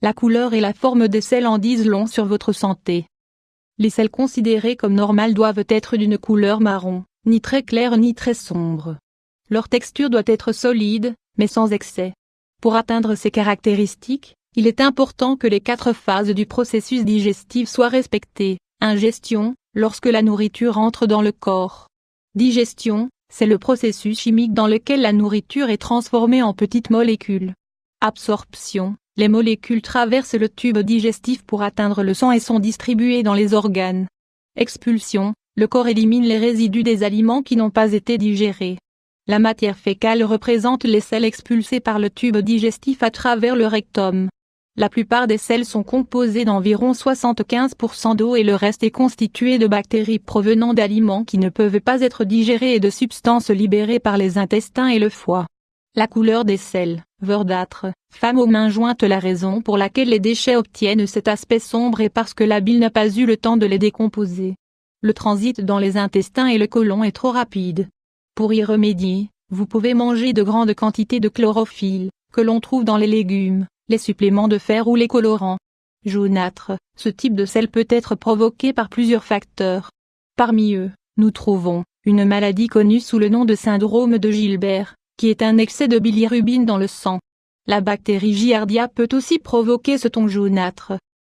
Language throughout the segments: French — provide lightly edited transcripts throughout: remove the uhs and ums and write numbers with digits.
La couleur et la forme des sels en disent long sur votre santé. Les sels considérés comme normales doivent être d'une couleur marron, ni très claire ni très sombre. Leur texture doit être solide, mais sans excès. Pour atteindre ces caractéristiques, il est important que les 4 phases du processus digestif soient respectées. Ingestion, lorsque la nourriture entre dans le corps. Digestion, c'est le processus chimique dans lequel la nourriture est transformée en petites molécules. Absorption, les molécules traversent le tube digestif pour atteindre le sang et sont distribuées dans les organes. Expulsion, le corps élimine les résidus des aliments qui n'ont pas été digérés. La matière fécale représente les sels expulsés par le tube digestif à travers le rectum. La plupart des sels sont composés d'environ 75% d'eau et le reste est constitué de bactéries provenant d'aliments qui ne peuvent pas être digérés et de substances libérées par les intestins et le foie. La couleur des sels, verdâtre, femme aux mains jointes. La raison pour laquelle les déchets obtiennent cet aspect sombre est parce que la bile n'a pas eu le temps de les décomposer. Le transit dans les intestins et le côlon est trop rapide. Pour y remédier, vous pouvez manger de grandes quantités de chlorophylle, que l'on trouve dans les légumes, les suppléments de fer ou les colorants. Jaunâtre, ce type de sel peut être provoqué par plusieurs facteurs. Parmi eux, nous trouvons une maladie connue sous le nom de syndrome de Gilbert, qui est un excès de bilirubine dans le sang. La bactérie Giardia peut aussi provoquer ce ton jaunâtre.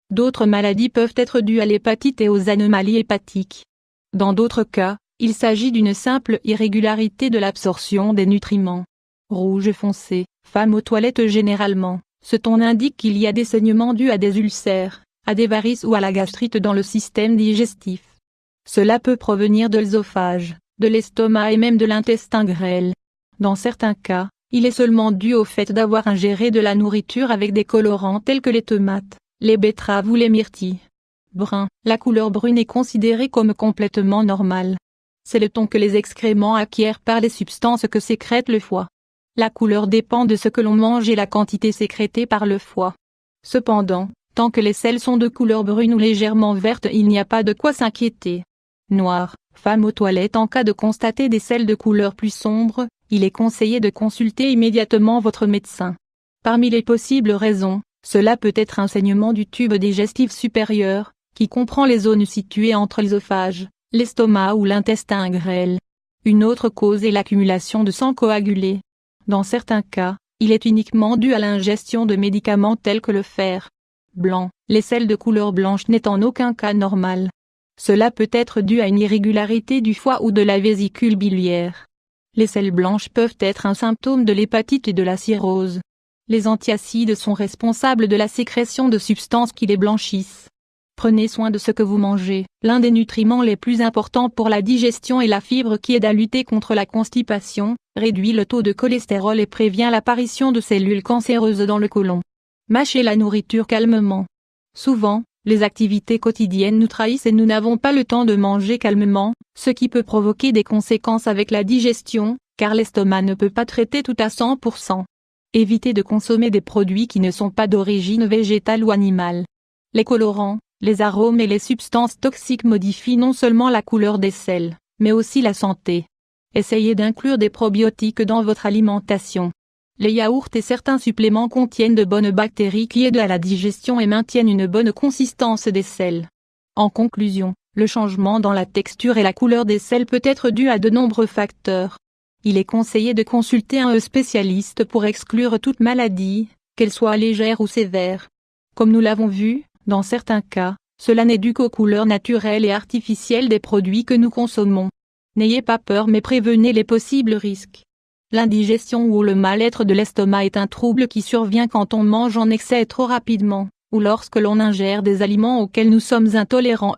D'autres maladies peuvent être dues à l'hépatite et aux anomalies hépatiques. Dans d'autres cas, il s'agit d'une simple irrégularité de l'absorption des nutriments. Rouge foncé, femme aux toilettes généralement. Ce ton indique qu'il y a des saignements dus à des ulcères, à des varices ou à la gastrite dans le système digestif. Cela peut provenir de l'œsophage, de l'estomac et même de l'intestin grêle. Dans certains cas, il est seulement dû au fait d'avoir ingéré de la nourriture avec des colorants tels que les tomates, les betteraves ou les myrtilles. Brun, la couleur brune est considérée comme complètement normale. C'est le ton que les excréments acquièrent par les substances que sécrète le foie. La couleur dépend de ce que l'on mange et la quantité sécrétée par le foie. Cependant, tant que les sels sont de couleur brune ou légèrement verte, il n'y a pas de quoi s'inquiéter. Noir, femme aux toilettes. En cas de constater des sels de couleur plus sombre, il est conseillé de consulter immédiatement votre médecin. Parmi les possibles raisons, cela peut être un saignement du tube digestif supérieur, qui comprend les zones situées entre l'œsophage, l'estomac ou l'intestin grêle. Une autre cause est l'accumulation de sang coagulé. Dans certains cas, il est uniquement dû à l'ingestion de médicaments tels que le fer. Blanc, les sels de couleur blanche n'est en aucun cas normal. Cela peut être dû à une irrégularité du foie ou de la vésicule biliaire. Les sels blanches peuvent être un symptôme de l'hépatite et de la cirrhose. Les antiacides sont responsables de la sécrétion de substances qui les blanchissent. Prenez soin de ce que vous mangez. L'un des nutriments les plus importants pour la digestion est la fibre qui aide à lutter contre la constipation, réduit le taux de cholestérol et prévient l'apparition de cellules cancéreuses dans le côlon. Mâchez la nourriture calmement. Souvent, les activités quotidiennes nous trahissent et nous n'avons pas le temps de manger calmement, ce qui peut provoquer des conséquences avec la digestion, car l'estomac ne peut pas traiter tout à 100%. Évitez de consommer des produits qui ne sont pas d'origine végétale ou animale. Les colorants, les arômes et les substances toxiques modifient non seulement la couleur des sels, mais aussi la santé. Essayez d'inclure des probiotiques dans votre alimentation. Les yaourts et certains suppléments contiennent de bonnes bactéries qui aident à la digestion et maintiennent une bonne consistance des sels. En conclusion, le changement dans la texture et la couleur des sels peut être dû à de nombreux facteurs. Il est conseillé de consulter un spécialiste pour exclure toute maladie, qu'elle soit légère ou sévère. Comme nous l'avons vu, dans certains cas, cela n'est dû qu'aux couleurs naturelles et artificielles des produits que nous consommons. N'ayez pas peur mais prévenez les possibles risques. L'indigestion ou le mal-être de l'estomac est un trouble qui survient quand on mange en excès trop rapidement, ou lorsque l'on ingère des aliments auxquels nous sommes intolérants.